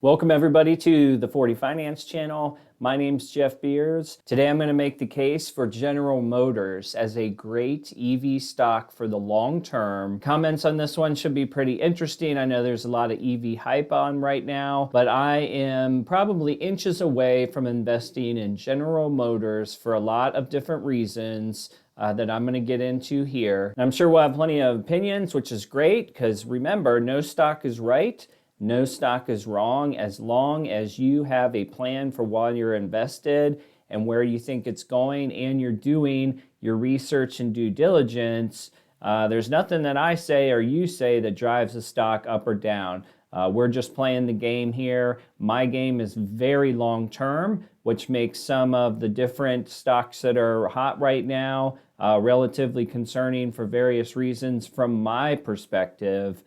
Welcome everybody to the 40 Finance channel. My name's Jeff Beers. Today I'm going to make the case for General Motors as a great EV stock for the long term. Comments on this one should be pretty interesting. I know there's a lot of EV hype on right now, but I am probably inches away from investing in General Motors for a lot of different reasons that I'm going to get into here. And I'm sure we'll have plenty of opinions, which is great because remember, no stock is right. No stock is wrong as long as you have a plan for while you're invested and where you think it's going and you're doing your research and due diligence. There's nothing that I say or you say that drives a stock up or down. We're just playing the game here. My game is very long term, which makes some of the different stocks that are hot right now relatively concerning for various reasons from my perspective.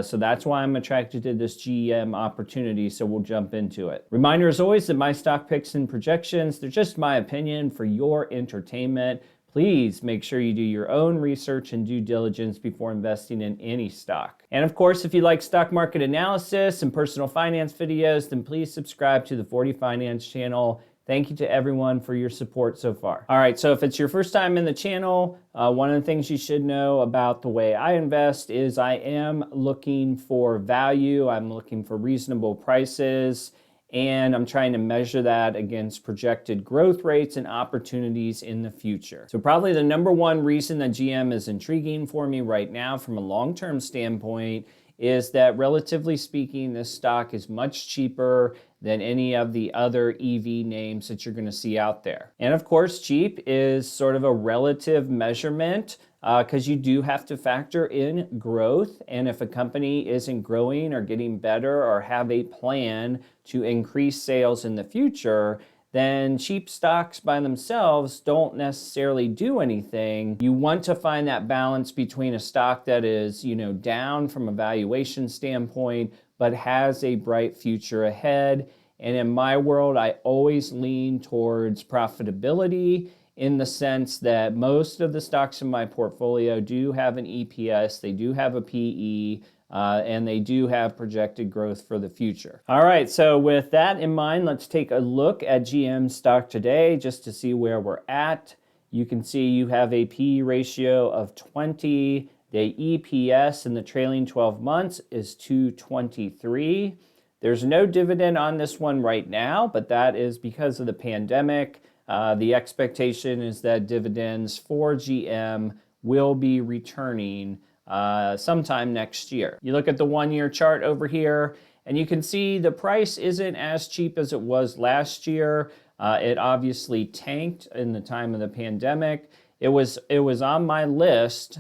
So that's why I'm attracted to this GM opportunity, so we'll jump into it. Reminder as always that my stock picks and projections, they're just my opinion for your entertainment. Please make sure you do your own research and due diligence before investing in any stock. And of course, if you like stock market analysis and personal finance videos, then please subscribe to the 40 Finance channel. Thank you to everyone for your support so far. All right, so if it's your first time in the channel, one of the things you should know about the way I invest is I am looking for value, I'm looking for reasonable prices, and I'm trying to measure that against projected growth rates and opportunities in the future. So probably the number one reason that GM is intriguing for me right now from a long-term standpoint is that relatively speaking, this stock is much cheaper than any of the other EV names that you're going to see out there. And of course, cheap is sort of a relative measurement because you do have to factor in growth. And if a company isn't growing or getting better or have a plan to increase sales in the future, then cheap stocks by themselves don't necessarily do anything. You want to find that balance between a stock that is, down from a valuation standpoint, but has a bright future ahead. And in my world, I always lean towards profitability in the sense that most of the stocks in my portfolio do have an EPS, they do have a PE, and they do have projected growth for the future. All right, so with that in mind, let's take a look at GM stock today just to see where we're at. You can see you have a PE ratio of 20. The EPS in the trailing 12 months is 223. There's no dividend on this one right now, but that is because of the pandemic. The expectation is that dividends for GM will be returning sometime next year. You look at the 1-year chart over here, and you can see the price isn't as cheap as it was last year. It obviously tanked in the time of the pandemic. It was on my list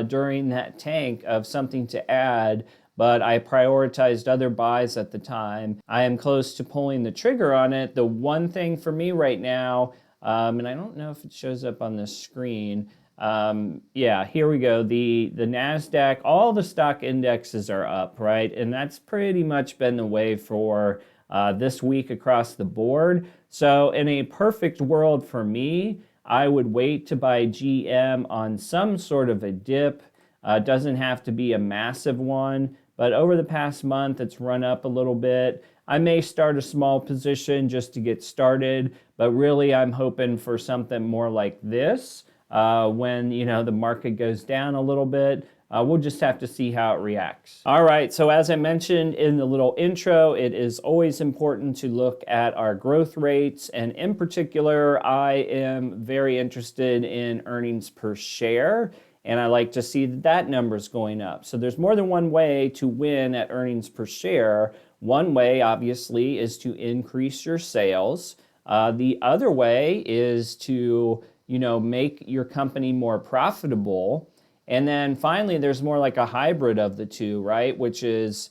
during that tank of something to add, but I prioritized other buys at the time. I am close to pulling the trigger on it. The one thing for me right now, and I don't know if it shows up on this screen, yeah, here we go. The NASDAQ, all the stock indexes are up, right? And that's pretty much been the way for this week across the board. So in a perfect world for me, I would wait to buy GM on some sort of a dip. It doesn't have to be a massive one, but over the past month, it's run up a little bit. I may start a small position just to get started, but really I'm hoping for something more like this. When the market goes down a little bit, we'll just have to see how it reacts. All right, so as I mentioned in the little intro, it is always important to look at our growth rates, and in particular, I am very interested in earnings per share, and I like to see that number's going up. So there's more than one way to win at earnings per share. One way, obviously, is to increase your sales. The other way is to make your company more profitable. And then finally, there's more like a hybrid of the two, right? Which is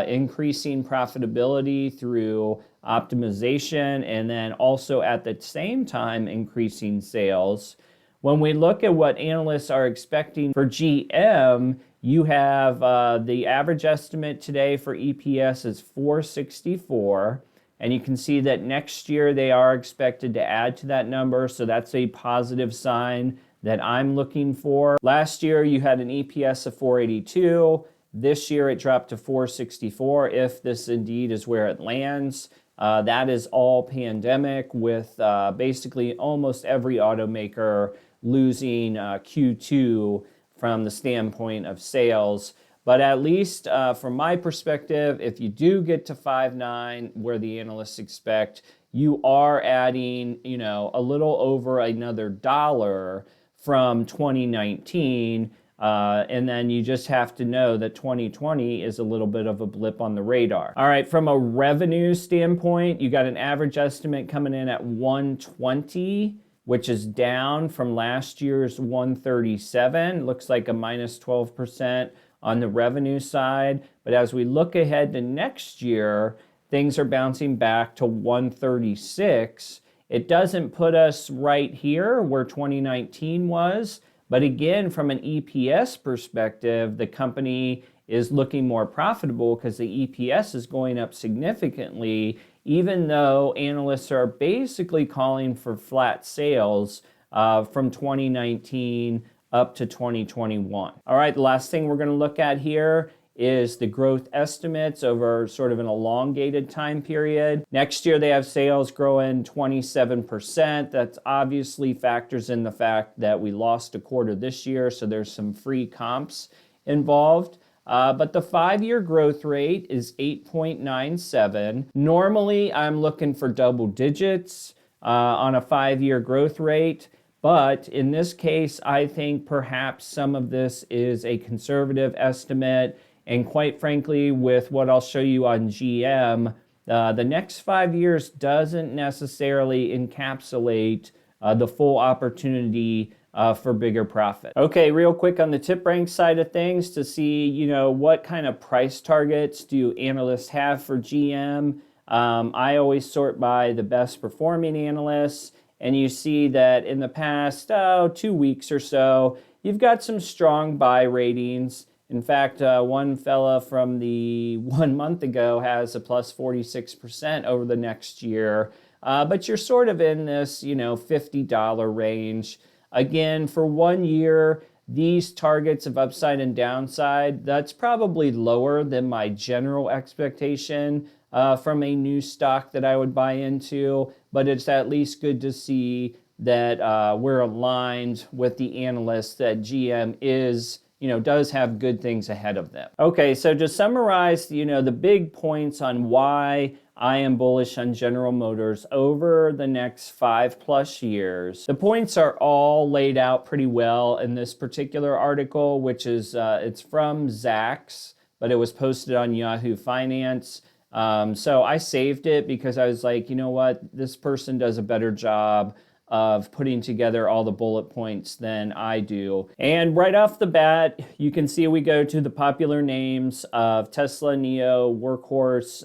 increasing profitability through optimization and then also at the same time increasing sales. When we look at what analysts are expecting for GM, you have the average estimate today for EPS is 464. And you can see that next year they are expected to add to that number. So that's a positive sign that I'm looking for. Last year you had an EPS of 482. This year it dropped to 464 if this indeed is where it lands. That is all pandemic with basically almost every automaker losing Q2 from the standpoint of sales. But at least from my perspective, if you do get to 5.9 where the analysts expect, you are adding, a little over another $1 from 2019. And then you just have to know that 2020 is a little bit of a blip on the radar. All right, from a revenue standpoint, you got an average estimate coming in at 120, which is down from last year's 137. Looks like a minus 12% on the revenue side. But as we look ahead to next year, things are bouncing back to 136. It doesn't put us right here where 2019 was. But again, from an EPS perspective, the company is looking more profitable because the EPS is going up significantly, even though analysts are basically calling for flat sales from 2019 up to 2021. All right, the last thing we're going to look at here is the growth estimates over sort of an elongated time period. Next year, they have sales growing 27%. That obviously factors in the fact that we lost a quarter this year, so there's some free comps involved. But the 5-year growth rate is 8.97. Normally, I'm looking for double digits on a 5-year growth rate. But in this case, I think perhaps some of this is a conservative estimate. And quite frankly, with what I'll show you on GM, the next 5 years doesn't necessarily encapsulate the full opportunity for bigger profit. Okay, real quick on the TipRanks side of things to see, what kind of price targets do analysts have for GM. I always sort by the best performing analysts. And you see that in the past 2 weeks or so, you've got some strong buy ratings. In fact, one fella from the 1 month ago has a plus 46% over the next year. But you're sort of in this, $50 range. Again, for 1 year, these targets of upside and downside, that's probably lower than my general expectation from a new stock that I would buy into, but it's at least good to see that we're aligned with the analysts that GM is, does have good things ahead of them. Okay, so to summarize, the big points on why I am bullish on General Motors over the next 5+ years. The points are all laid out pretty well in this particular article, which is, it's from Zacks, but it was posted on Yahoo Finance. So I saved it because I was like, you know what, this person does a better job of putting together all the bullet points than I do. And right off the bat, you can see we go to the popular names of Tesla and Nio, Workhorse,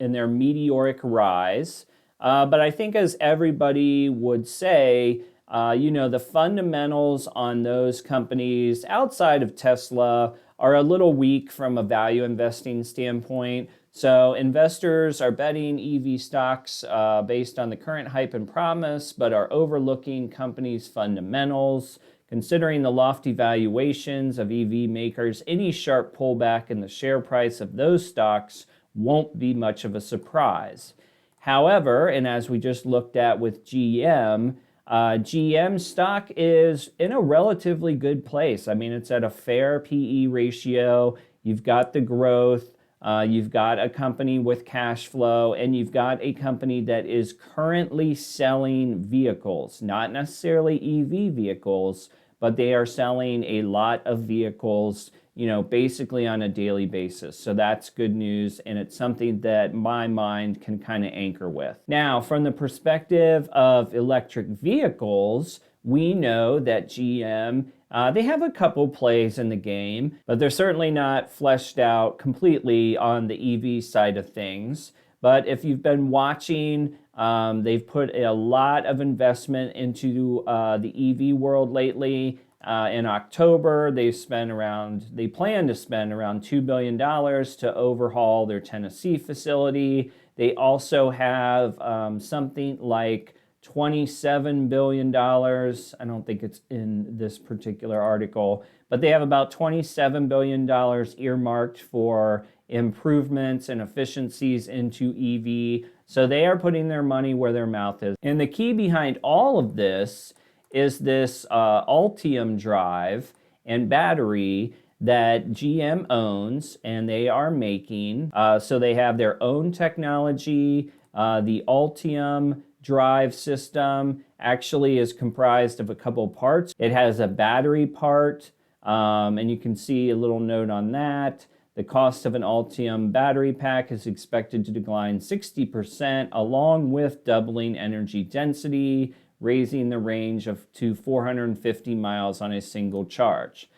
in their meteoric rise. But I think as everybody would say, the fundamentals on those companies outside of Tesla are a little weak from a value investing standpoint. So investors are betting EV stocks based on the current hype and promise, but are overlooking companies' fundamentals. Considering the lofty valuations of EV makers, any sharp pullback in the share price of those stocks won't be much of a surprise. However, and as we just looked at with GM, GM stock is in a relatively good place. I mean, it's at a fair PE ratio. You've got the growth. You've got a company with cash flow, and you've got a company that is currently selling vehicles, not necessarily EV vehicles, but they are selling a lot of vehicles, basically on a daily basis. So that's good news, and it's something that my mind can kind of anchor with. Now, from the perspective of electric vehicles, we know that GM, they have a couple plays in the game, but they're certainly not fleshed out completely on the EV side of things. But if you've been watching, they've put a lot of investment into the EV world lately. In October, they plan to spend around $2 billion to overhaul their Tennessee facility. They also have something like $27 billion. I don't think it's in this particular article, but they have about $27 billion earmarked for improvements and efficiencies into EV. So they are putting their money where their mouth is. And the key behind all of this is this Ultium Drive and battery that GM owns and they are making. So they have their own technology. The Ultium Drive system actually is comprised of a couple parts. It has a battery part, and you can see a little note on that. The cost of an Ultium battery pack is expected to decline 60%, along with doubling energy density, raising the range to 450 miles on a single charge.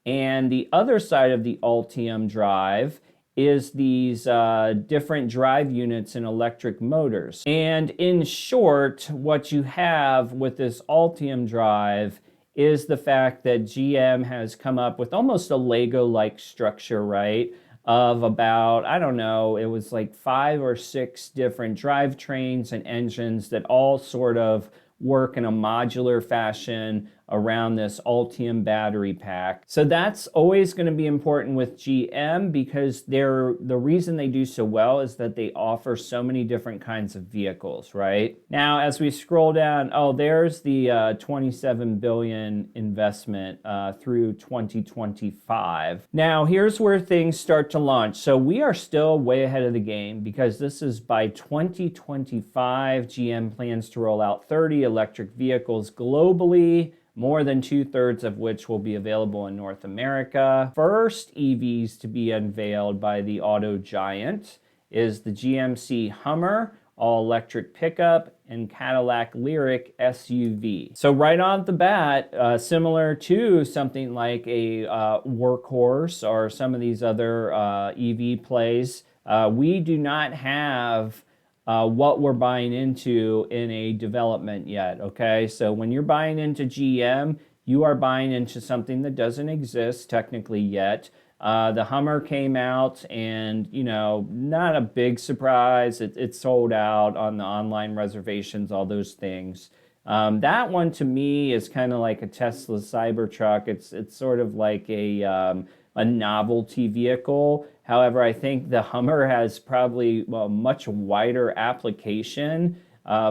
And the other side of the Ultium Drive is these different drive units and electric motors. And in short, what you have with this Ultium Drive is the fact that GM has come up with almost a Lego-like structure, right? Of about, I don't know, it was like 5 or 6 different drivetrains and engines that all sort of work in a modular fashion around this Ultium battery pack. So that's always going to be important with GM because the reason they do so well is that they offer so many different kinds of vehicles, right? Now, as we scroll down, oh, there's the 27 billion investment through 2025. Now, here's where things start to launch. So we are still way ahead of the game because this is by 2025. GM plans to roll out 30 electric vehicles globally, more than 2/3 of which will be available in North America. First EVs to be unveiled by the auto giant is the GMC Hummer all-electric pickup and Cadillac Lyriq SUV. So right off the bat, similar to something like a Workhorse or some of these other EV plays, we do not have what we're buying into in a development yet, okay? So when you're buying into GM, you are buying into something that doesn't exist technically yet. The Hummer came out and, you know, not a big surprise. It sold out on the online reservations, all those things. That one to me is kind of like a Tesla Cybertruck. It's sort of like a novelty vehicle. However, I think the Hummer has probably a much wider application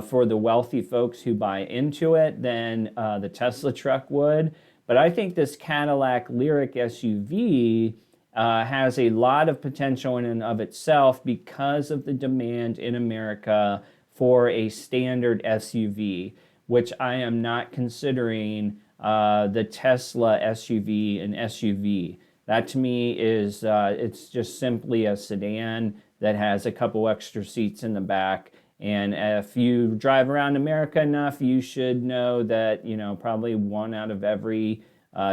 for the wealthy folks who buy into it than the Tesla truck would. But I think this Cadillac Lyriq SUV has a lot of potential in and of itself because of the demand in America for a standard SUV, which I am not considering the Tesla SUV an SUV. That to me is, it's just simply a sedan that has a couple extra seats in the back. And if you drive around America enough, you should know that, you know, probably 1 out of every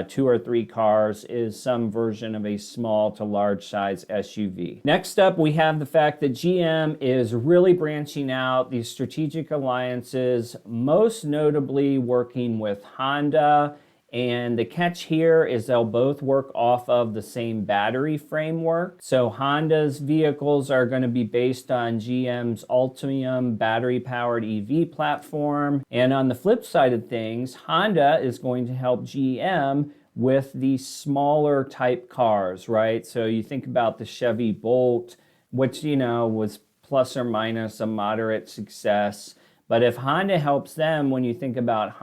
2 or 3 cars is some version of a small to large size SUV. Next up, we have the fact that GM is really branching out these strategic alliances, most notably working with Honda. And the catch here is they'll both work off of the same battery framework. So Honda's vehicles are going to be based on GM's Ultium battery-powered EV platform. And on the flip side of things, Honda is going to help GM with the smaller type cars, right? So you think about the Chevy Bolt, which, you know, was plus or minus a moderate success. But if Honda helps them, when you think about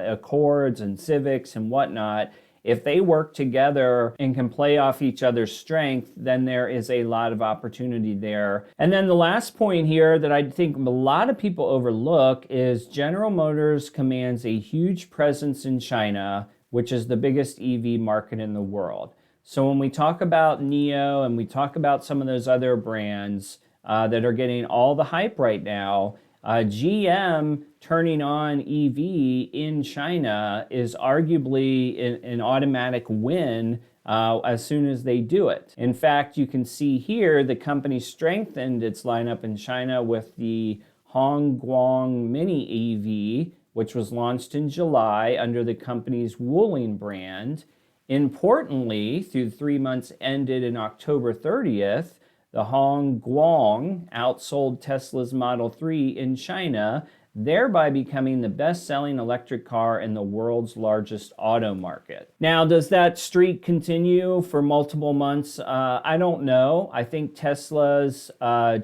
Accords and Civics and whatnot, if they work together and can play off each other's strength, then there is a lot of opportunity there. And then the last point here that I think a lot of people overlook is General Motors commands a huge presence in China, which is the biggest EV market in the world. So when we talk about Nio and we talk about some of those other brands that are getting all the hype right now, GM turning on EV in China is arguably an automatic win as soon as they do it. In fact, you can see here the company strengthened its lineup in China with the Hongguang Mini EV, which was launched in July under the company's Wuling brand. Importantly, through the 3 months ended in October 30th, the Hongguang outsold Tesla's Model 3 in China thereby becoming the best-selling electric car in the world's largest auto market. Now, does that streak continue for multiple months? I don't know. I think Tesla's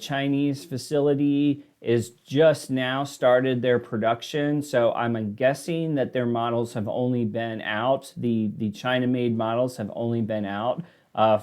Chinese facility is just now started their production, so I'm guessing that their models have only been out, the China-made models have only been out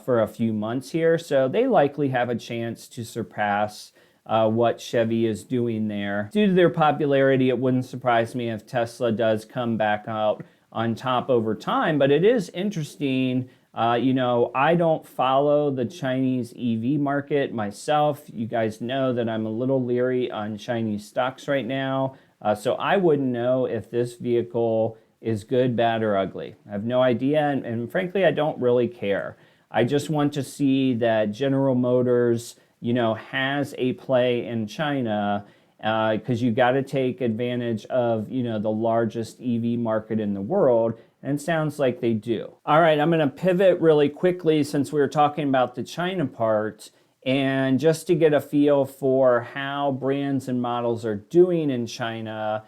for a few months here, so they likely have a chance to surpass what Chevy is doing there. Due to their popularity, it wouldn't surprise me if Tesla does come back out on top over time, but it is interesting. I don't follow the Chinese EV market myself. You guys know that I'm a little leery on Chinese stocks right now, so I wouldn't know if this vehicle is good, bad, or ugly. I have no idea, and frankly, I don't really care. I just want to see that General Motors has a play in China, because you got to take advantage of, the largest EV market in the world, and it sounds like they do. All right, I'm going to pivot really quickly since we were talking about the China part, and just to get a feel for how brands and models are doing in China.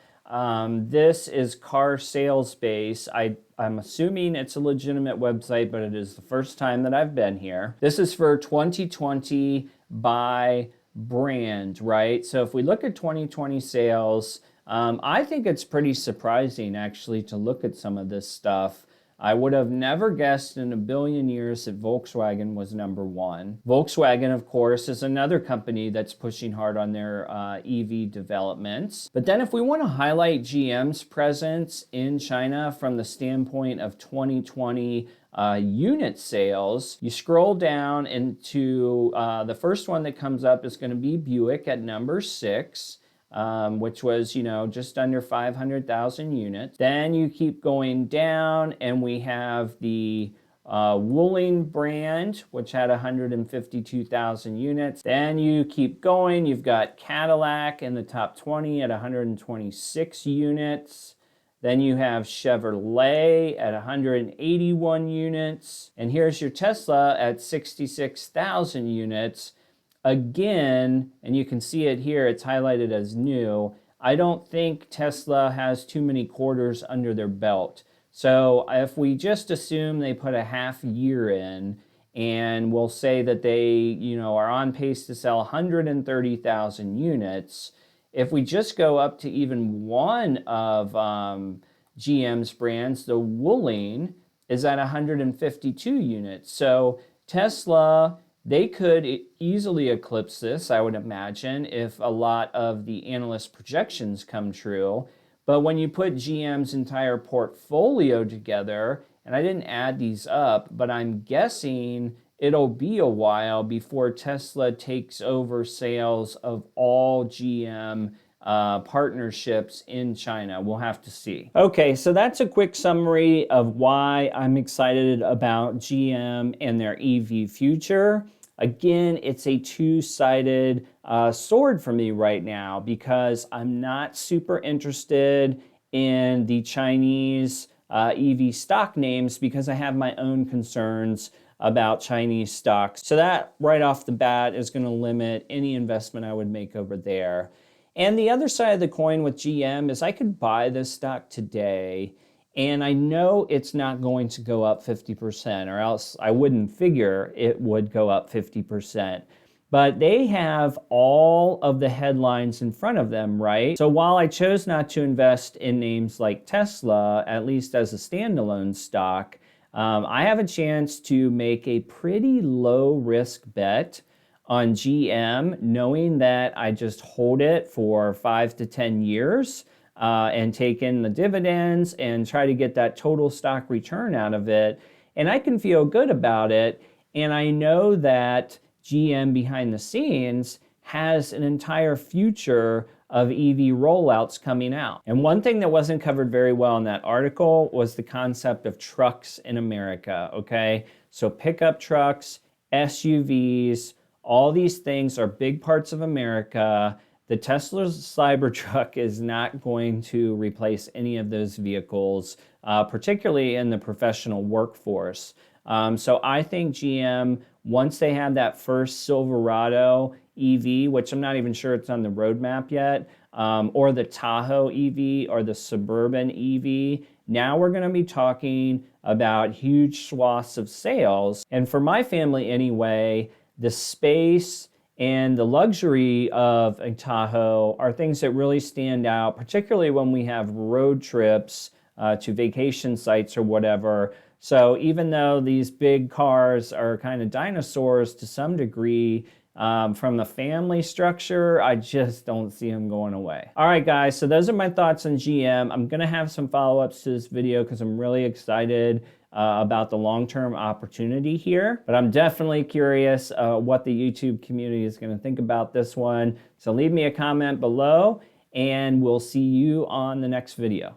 This is Car Sales Base. I'm assuming it's a legitimate website, but it is the first time that I've been here. This is for 2020 by brand, right? So if we look at 2020 sales, I think it's pretty surprising actually to look at some of this stuff. I would have never guessed in a billion years that Volkswagen was number one. Volkswagen, of course, is another company that's pushing hard on their EV developments. But then if we want to highlight GM's presence in China from the standpoint of 2020 unit sales, you scroll down into the first one that comes up is going to be Buick at number 6. Which was, just under 500,000 units. Then you keep going down and we have the Wuling brand, which had 152,000 units. Then you keep going, you've got Cadillac in the top 20 at 126 units. Then you have Chevrolet at 181 units. And here's your Tesla at 66,000 units. Again, and you can see it here, it's highlighted as new. I don't think Tesla has too many quarters under their belt. So if we just assume they put a half year in, and we'll say that they, are on pace to sell 130,000 units, if we just go up to even one of GM's brands, the Wuling is at 152 units. So Tesla, they could easily eclipse this, I would imagine, if a lot of the analyst projections come true. But when you put GM's entire portfolio together, and I didn't add these up, but I'm guessing it'll be a while before Tesla takes over sales of all GM partnerships in China. We'll have to see. Okay, so that's a quick summary of why I'm excited about GM and their EV future. Again, it's a two-sided sword for me right now because I'm not super interested in the Chinese EV stock names because I have my own concerns about Chinese stocks. So that right off the bat is going to limit any investment I would make over there. And the other side of the coin with GM is I could buy this stock today and I know it's not going to go up 50%, or else I wouldn't figure it would go up 50%. But they have all of the headlines in front of them, right? So while I chose not to invest in names like Tesla, at least as a standalone stock, I have a chance to make a pretty low risk bet on GM, knowing that I just hold it for 5 to 10 years. And take in the dividends and try to get that total stock return out of it. And I can feel good about it. And I know that GM behind the scenes has an entire future of EV rollouts coming out. And one thing that wasn't covered very well in that article was the concept of trucks in America, okay? So pickup trucks, SUVs, all these things are big parts of America. The Tesla Cybertruck is not going to replace any of those vehicles, particularly in the professional workforce. So I think GM, once they have that first Silverado EV, which I'm not even sure it's on the roadmap yet, or the Tahoe EV or the Suburban EV. Now we're going to be talking about huge swaths of sales. And for my family anyway, the space and the luxury of a Tahoe are things that really stand out, particularly when we have road trips to vacation sites or whatever. So even though these big cars are kind of dinosaurs to some degree, from the family structure, I just don't see them going away. All right, guys, so those are my thoughts on GM. I'm gonna have some follow-ups to this video because I'm really excited about the long-term opportunity here, but I'm definitely curious what the YouTube community is going to think about this one. So leave me a comment below, and we'll see you on the next video.